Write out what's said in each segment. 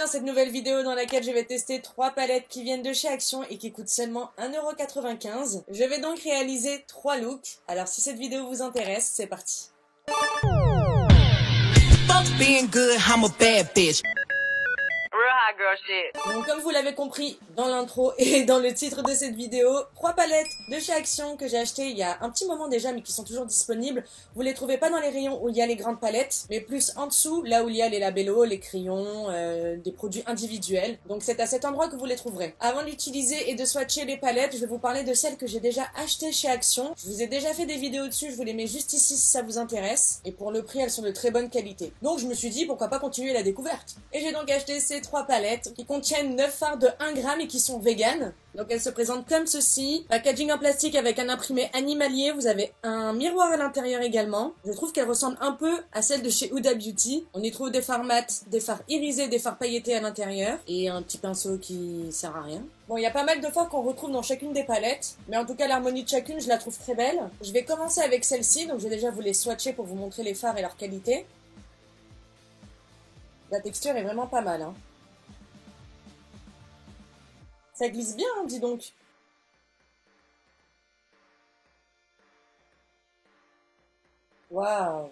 dans cette nouvelle vidéo dans laquelle je vais tester 3 palettes qui viennent de chez Action et qui coûtent seulement 1,95 €. Je vais donc réaliser 3 looks. Alors si cette vidéo vous intéresse, c'est parti. Being good, I'm a bad bitch. Real hot girl shit. Donc comme vous l'avez compris dans l'intro et dans le titre de cette vidéo, 3 palettes de chez Action que j'ai achetées il y a un petit moment déjà mais qui sont toujours disponibles. Vous les trouvez pas dans les rayons où il y a les grandes palettes, mais plus en dessous, là où il y a les labellos, les crayons, des produits individuels. Donc c'est à cet endroit que vous les trouverez. Avant d'utiliser et de swatcher les palettes, je vais vous parler de celles que j'ai déjà achetées chez Action. Je vous ai déjà fait des vidéos dessus, je vous les mets juste ici si ça vous intéresse. Et pour le prix, elles sont de très bonne qualité. Donc je me suis dit pourquoi pas continuer la découverte. Et j'ai donc acheté ces 3 palettes qui contiennent 9 fards de 1 gramme et qui sont véganes. Donc elles se présentent comme ceci. Packaging en plastique avec un imprimé animalier. Vous avez un miroir à l'intérieur également. Je trouve qu'elles ressemblent un peu à celles de chez Huda Beauty. On y trouve des fards mat, des fards irisés, des fards pailletés à l'intérieur. Et un petit pinceau qui sert à rien. Bon, il y a pas mal de fards qu'on retrouve dans chacune des palettes. Mais en tout cas, l'harmonie de chacune, je la trouve très belle. Je vais commencer avec celle-ci. Donc je vais déjà vous les swatcher pour vous montrer les fards et leur qualité. La texture est vraiment pas mal, hein. Ça glisse bien, hein, dis donc. Waouh.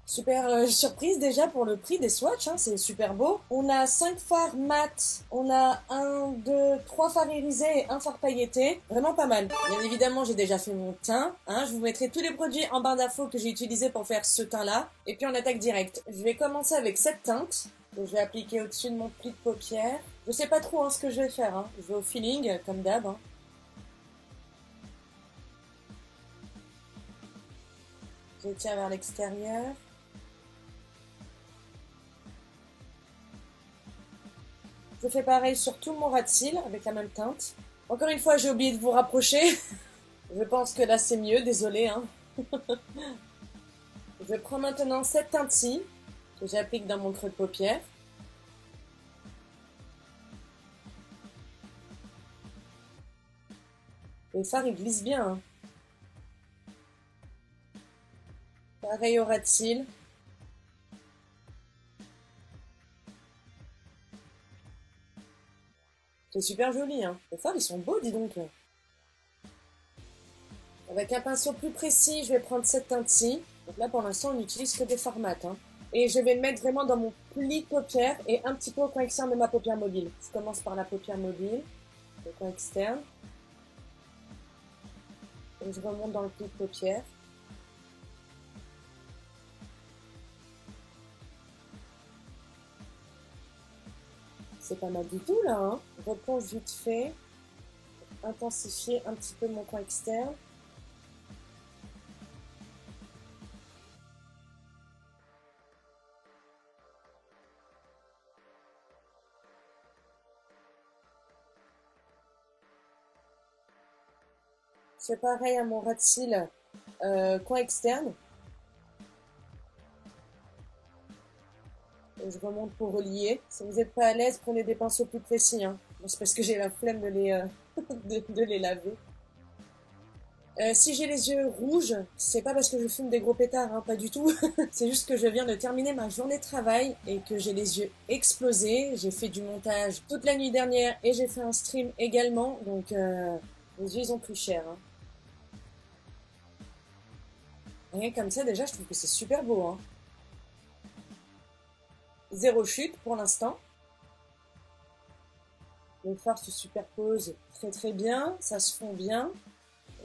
Super surprise déjà pour le prix des swatchs, hein, c'est super beau. On a 5 fards mat, on a 1, 2, 3 fards irisés et 1 fard pailleté. Vraiment pas mal. Bien évidemment, j'ai déjà fait mon teint. Hein, je vous mettrai tous les produits en barre d'infos que j'ai utilisés pour faire ce teint-là. Et puis on attaque direct. Je vais commencer avec cette teinte que je vais appliquer au-dessus de mon pli de paupière. Je sais pas trop ce que je vais faire. Hein. Je vais au feeling, comme d'hab. Hein. Je tire vers l'extérieur. Je fais pareil sur tout mon ras de cils avec la même teinte. Encore une fois, j'ai oublié de vous rapprocher. Je pense que là c'est mieux, désolé. Hein. Je prends maintenant cette teinte-ci que j'applique dans mon creux de paupière. Le fard il glisse bien. Hein. Pareil au ras de cils. C'est super joli, hein. Les fards, ils sont beaux, dis donc. Avec un pinceau plus précis, je vais prendre cette teinte-ci. Donc là, pour l'instant, on n'utilise que des fards mat. Hein. Et je vais le mettre vraiment dans mon pli de paupière et un petit peu au coin externe de ma paupière mobile. Je commence par la paupière mobile, le coin externe. Et je remonte dans le pli de paupière. C'est pas mal du tout là, hein. Je replonge vite fait, intensifier un petit peu mon coin externe. C'est pareil à mon ras de cils, coin externe. Et je remonte pour relier. Si vous n'êtes pas à l'aise, prenez des pinceaux plus précis. Hein. Bon, c'est parce que j'ai la flemme de les laver. Si j'ai les yeux rouges, c'est pas parce que je fume des gros pétards, hein, pas du tout. C'est juste que je viens de terminer ma journée de travail et que j'ai les yeux explosés. J'ai fait du montage toute la nuit dernière et j'ai fait un stream également. Donc les yeux ils ont pris cher. Hein. Rien comme ça déjà, je trouve que c'est super beau. Hein. Zéro chute pour l'instant. Les fards se superposent très très bien, ça se fond bien.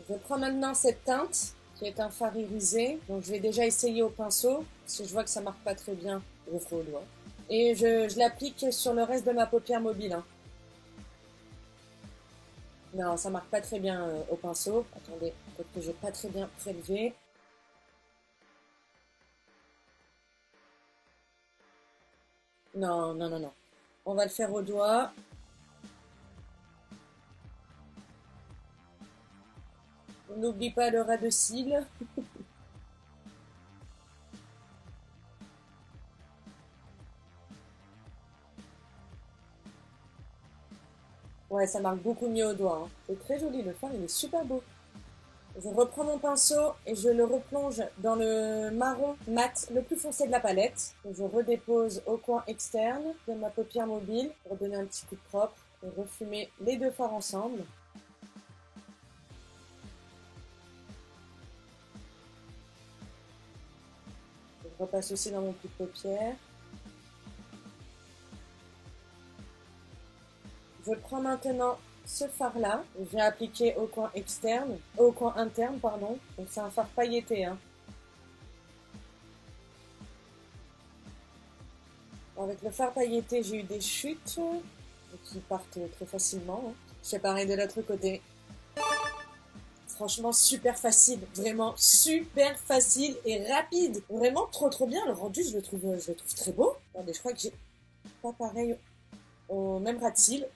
Je prends maintenant cette teinte qui est un fard irisé. Donc je vais déjà essayer au pinceau. Si je vois que ça marque pas très bien, je le ferai au doigt. Et je l'applique sur le reste de ma paupière mobile. Hein. Non, ça marque pas très bien au pinceau. Attendez, peut-être que j'ai pas très bien prélevé. Non, non, non, non. On va le faire au doigt. On n'oublie pas le ras de cils. Ouais, ça marque beaucoup mieux au doigt, hein. C'est très joli, le fard, il est super beau. Je reprends mon pinceau et je le replonge dans le marron mat le plus foncé de la palette. Je redépose au coin externe de ma paupière mobile pour donner un petit coup de propre et refumer les deux fards ensemble. Je repasse aussi dans mon pli de paupière. Je prends maintenant ce fard-là, je vais appliquer au coin externe, au coin interne, pardon. Donc c'est un fard pailleté, hein. Avec le fard pailleté, j'ai eu des chutes qui partent très facilement, hein. C'est pareil de l'autre côté. Franchement, super facile. Vraiment super facile et rapide. Vraiment trop bien. Le rendu, je le trouve très beau. Attendez, je crois que j'ai pas pareil au même ras de cils.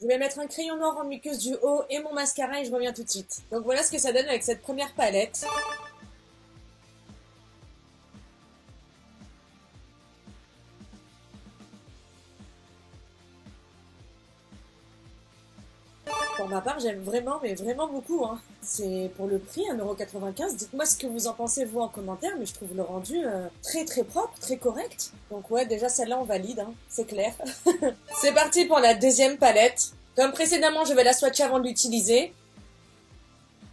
Je vais mettre un crayon noir en muqueuse du haut et mon mascara et je reviens tout de suite. Donc voilà ce que ça donne avec cette première palette. Pour ma part, j'aime vraiment, mais vraiment beaucoup, hein. C'est pour le prix, 1,95 €. Dites-moi ce que vous en pensez, vous, en commentaire, mais je trouve le rendu très propre, très correct. Donc ouais, déjà, celle-là, on valide, hein, c'est clair. C'est parti pour la deuxième palette. Comme précédemment, je vais la swatcher avant de l'utiliser.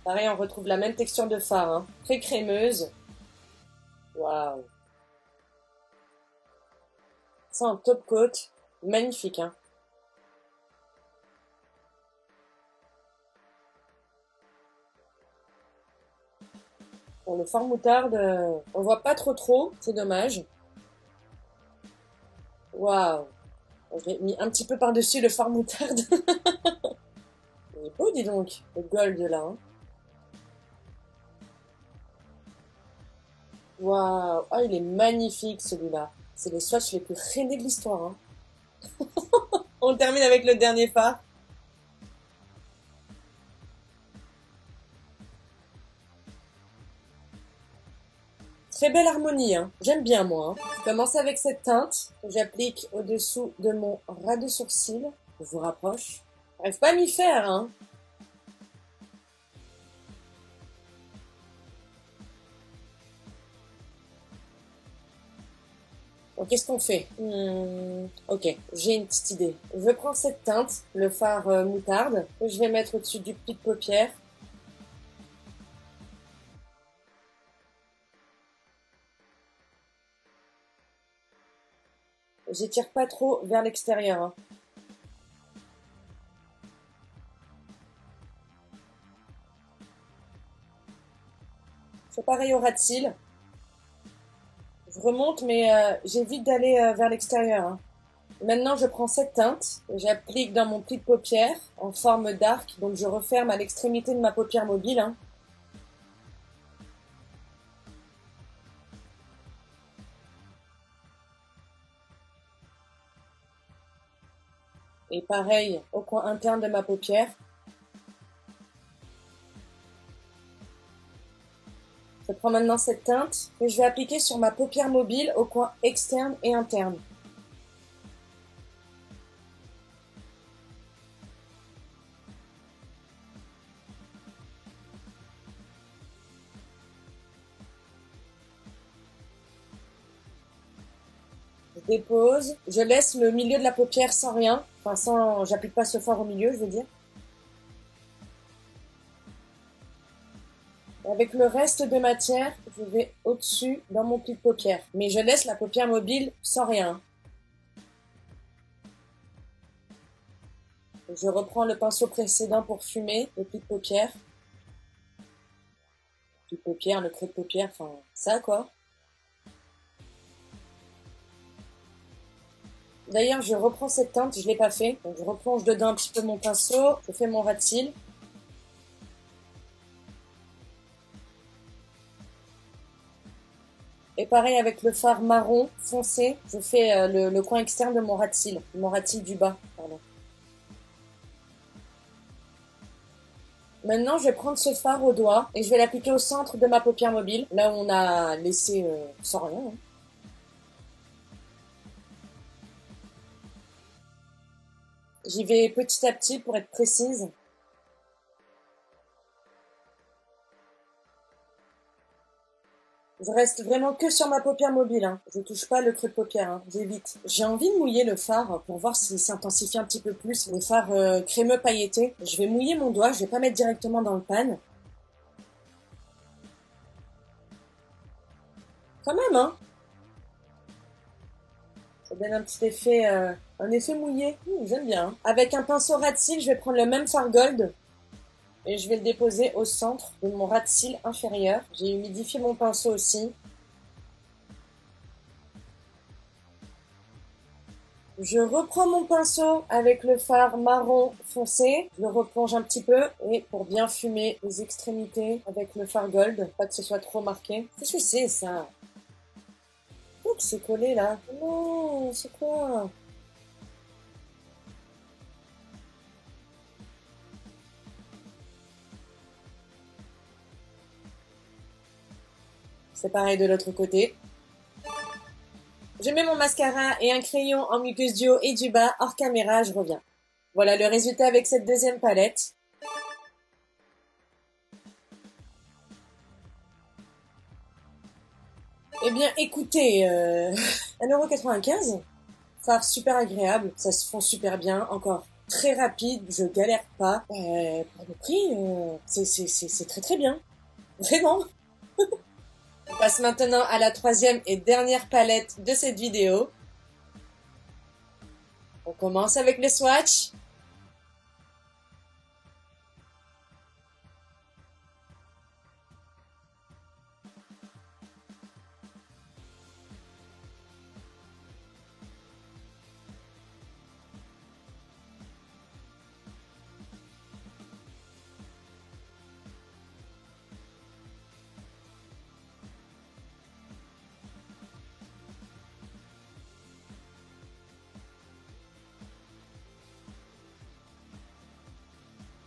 Pareil, on retrouve la même texture de fard, hein. Très crémeuse. Waouh. Ça en top coat. Magnifique, hein. Bon, le fard moutarde, on voit pas trop, c'est dommage. Waouh. J'ai mis un petit peu par-dessus le fard moutarde. Il est beau, dis donc, le gold là, hein. Waouh. Ah, il est magnifique celui-là. C'est les swatchs les plus traînés de l'histoire, hein. On termine avec le dernier fard. Très belle harmonie, hein. J'aime bien, moi, hein. Je commence avec cette teinte que j'applique au-dessous de mon ras de sourcil. Je vous rapproche. J'arrive pas à m'y faire, hein. Donc, qu'est-ce qu'on fait? Ok, j'ai une petite idée. Je prends cette teinte, le fard moutarde, que je vais mettre au-dessus du pli de paupière. J'étire pas trop vers l'extérieur, hein. C'est pareil au ras de cils. Je remonte, mais j'évite d'aller vers l'extérieur, hein. Maintenant, je prends cette teinte, et j'applique dans mon pli de paupière en forme d'arc, donc je referme à l'extrémité de ma paupière mobile, hein. Et pareil au coin interne de ma paupière. Je prends maintenant cette teinte que je vais appliquer sur ma paupière mobile au coin externe et interne. Je dépose, je laisse le milieu de la paupière sans rien, enfin sans, j'applique pas ce fard au milieu, je veux dire. Avec le reste de matière, je vais au-dessus dans mon pli de paupière. Mais je laisse la paupière mobile sans rien. Je reprends le pinceau précédent pour fumer le pli de paupière. Le pli de paupière, le creux de paupière, enfin ça quoi. D'ailleurs, je reprends cette teinte, je l'ai pas fait. Donc je replonge dedans un petit peu mon pinceau, je fais mon ras de cils. Et pareil avec le fard marron foncé, je fais le coin externe de mon ras de cils du bas, pardon. Maintenant, je vais prendre ce fard au doigt et je vais l'appliquer au centre de ma paupière mobile, là où on a laissé sans rien, hein. J'y vais petit à petit pour être précise. Je reste vraiment que sur ma paupière mobile, hein. Je touche pas le creux de paupière, hein. J'évite. J'ai envie de mouiller le fard pour voir s'il s'intensifie un petit peu plus. Le fard crémeux pailleté. Je vais mouiller mon doigt, je vais pas mettre directement dans le pan. Quand même, hein. Ça donne un petit effet, un effet mouillé. J'aime bien, hein. Avec un pinceau ras de cils, je vais prendre le même fard gold. Et je vais le déposer au centre de mon ras de cils inférieur. J'ai humidifié mon pinceau aussi. Je reprends mon pinceau avec le fard marron foncé. Je le replonge un petit peu et pour bien fumer les extrémités avec le fard gold, pas que ce soit trop marqué. Qu'est-ce que c'est ça? Oh, que c'est collé là. Non, c'est quoi? C'est pareil de l'autre côté. Je mets mon mascara et un crayon en mucus duo et du bas hors caméra, je reviens. Voilà le résultat avec cette deuxième palette. Eh bien, écoutez, 1,95 €, fard super agréable, ça se fond super bien, encore très rapide, je galère pas. Pour le prix, c'est très très bien. Vraiment. On passe maintenant à la troisième et dernière palette de cette vidéo. On commence avec le swatch.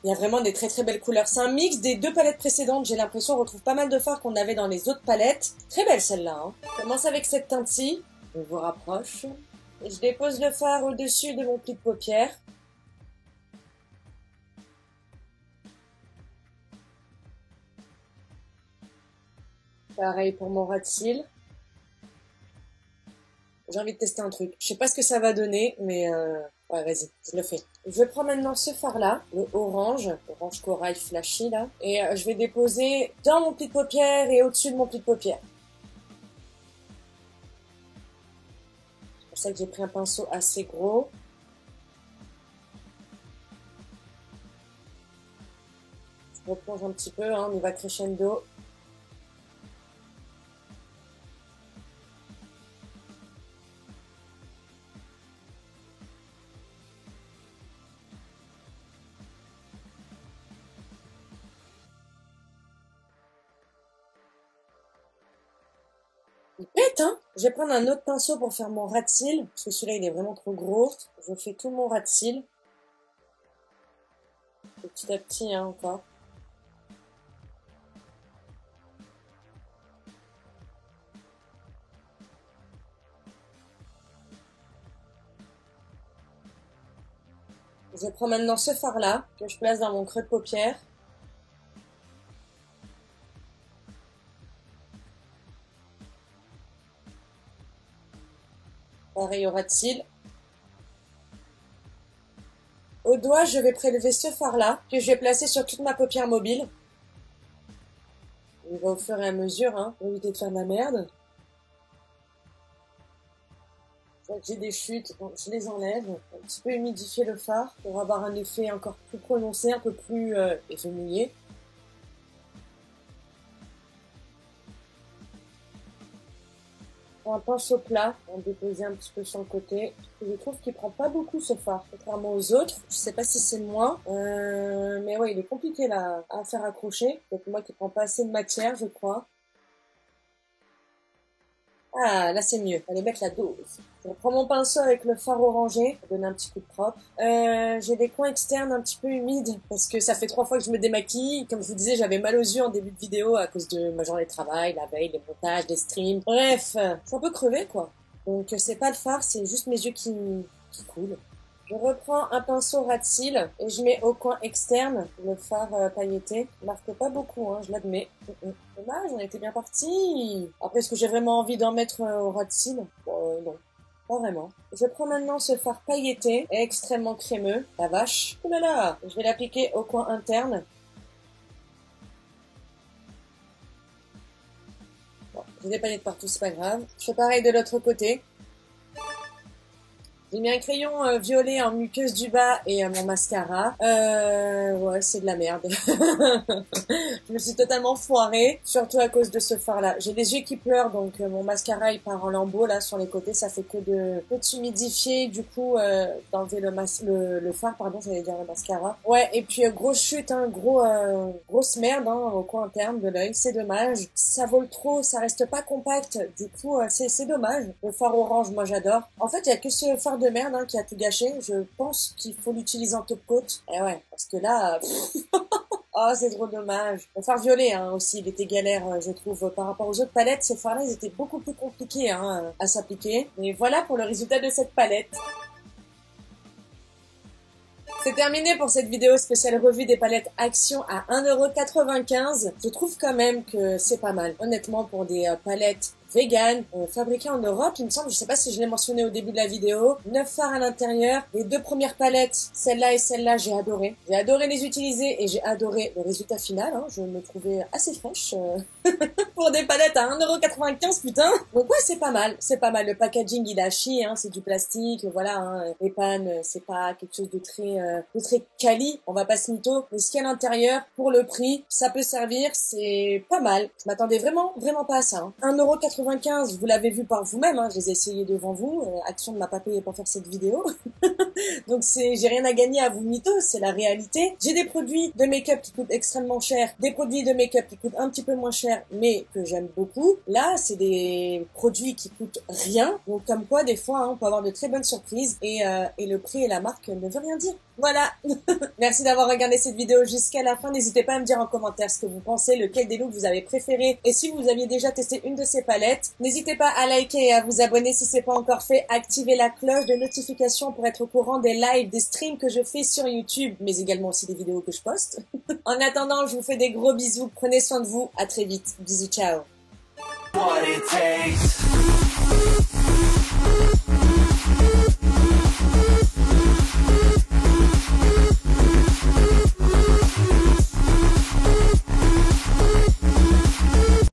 Il y a vraiment des très très belles couleurs. C'est un mix des deux palettes précédentes. J'ai l'impression on retrouve pas mal de fards qu'on avait dans les autres palettes. Très belle celle-là, hein. Je commence avec cette teinte-ci. On vous rapproche. Et je dépose le fard au-dessus de mon pli de paupière. Pareil pour mon ras de cils. J'ai envie de tester un truc. Je sais pas ce que ça va donner, mais ouais, vas-y, je le fais. Je prends maintenant ce fard-là, le orange corail flashy là, et je vais déposer dans mon pli de paupière et au-dessus de mon pli de paupière. C'est pour ça que j'ai pris un pinceau assez gros. Je replonge un petit peu, hein, on y va crescendo. Il pète, hein. Je vais prendre un autre pinceau pour faire mon ras de cils, parce que celui-là, il est vraiment trop gros. Je fais tout mon ras de cils. Petit à petit, hein, encore. Je prends maintenant ce fard-là, que je place dans mon creux de paupière. Pareil au ras de cils. Au doigt, je vais prélever ce fard-là, que je vais placer sur toute ma paupière mobile. On va au fur et à mesure, hein, pour éviter de faire de la merde. J'ai des chutes, donc je les enlève. Un petit peu humidifier le fard pour avoir un effet encore plus prononcé, un peu plus effet mouillé. Un pinceau plat, on va déposer un petit peu sur le côté. Je trouve qu'il prend pas beaucoup ce fard, contrairement aux autres. Je sais pas si c'est moi, mais ouais, il est compliqué là à faire accrocher. Donc moi qui prends pas assez de matière, je crois. Ah, là c'est mieux. Fallait mettre la dose. Je reprends mon pinceau avec le fard orangé pour donner un petit coup de propre. J'ai des coins externes un petit peu humides parce que ça fait 3 fois que je me démaquille. Comme je vous disais, j'avais mal aux yeux en début de vidéo à cause de ma journée de travail, la veille, les montages, les streams. Bref, je suis un peu crevée quoi. Donc c'est pas le fard, c'est juste mes yeux qui coulent. Je reprends un pinceau ras de cils et je mets au coin externe le fard pailleté. Il marque pas beaucoup, hein, je l'admets. Dommage, on était bien parti. Après, est-ce que j'ai vraiment envie d'en mettre au ras de cils? Non. Pas vraiment. Je prends maintenant ce fard pailleté, extrêmement crémeux. La vache. Ouh là là. Je vais l'appliquer au coin interne. Bon, j'ai des paillettes partout, c'est pas grave. Je fais pareil de l'autre côté. J'ai mis un crayon violet en muqueuse du bas et mon mascara. Ouais, c'est de la merde. Je me suis totalement foirée, surtout à cause de ce fard-là. J'ai les yeux qui pleurent, donc mon mascara il part en lambeaux là sur les côtés. Ça fait que de s'humidifier, du coup d'enlever le fard, pardon, j'allais dire le mascara. Ouais, et puis grosse chute, hein, grosse merde hein, au coin interne de l'œil. C'est dommage. Ça vole trop, ça reste pas compact. Du coup, c'est dommage. Le fard orange, moi j'adore. En fait, il y a que ce fard de merde hein, qui a tout gâché. Je pense qu'il faut l'utiliser en top coat. Et ouais, parce que là, oh c'est trop dommage. Le fard violet hein, aussi, il était galère, je trouve, par rapport aux autres palettes. Ces fards-là, ils étaient beaucoup plus compliqués hein, à s'appliquer. Et voilà pour le résultat de cette palette. C'est terminé pour cette vidéo spéciale revue des palettes Action à 1,95 €. Je trouve quand même que c'est pas mal. Honnêtement, pour des palettes vegan, fabriqué en Europe, il me semble, je sais pas si je l'ai mentionné au début de la vidéo, 9 fards à l'intérieur, les deux premières palettes, celle-là et celle-là, j'ai adoré. J'ai adoré les utiliser et j'ai adoré le résultat final, hein. Je me trouvais assez fraîche pour des palettes à 1,95 €, putain. Donc ouais, c'est pas mal, le packaging il a chié, hein, c'est du plastique, voilà, hein. Les pannes, c'est pas quelque chose de très quali, on va pas se mytho, mais ce qu'il y a à l'intérieur, pour le prix, ça peut servir, c'est pas mal. Je m'attendais vraiment pas à ça, hein. 1,95 €, vous l'avez vu par vous-même, hein, je les ai essayés devant vous. Action ne m'a pas payé pour faire cette vidéo. Donc j'ai rien à gagner à vous mytho, c'est la réalité. J'ai des produits de make-up qui coûtent extrêmement cher, des produits de make-up qui coûtent un petit peu moins cher, mais que j'aime beaucoup. Là, c'est des produits qui coûtent rien. Donc comme quoi, des fois, hein, on peut avoir de très bonnes surprises et le prix et la marque ne veut rien dire. Voilà. Merci d'avoir regardé cette vidéo jusqu'à la fin. N'hésitez pas à me dire en commentaire ce que vous pensez, lequel des looks vous avez préféré. Et si vous aviez déjà testé une de ces palettes, n'hésitez pas à liker et à vous abonner si c'est pas encore fait. Activez la cloche de notification pour être au courant des lives, des streams que je fais sur YouTube, mais également aussi des vidéos que je poste. En attendant, je vous fais des gros bisous. Prenez soin de vous. À très vite. Bisous, ciao. What it takes.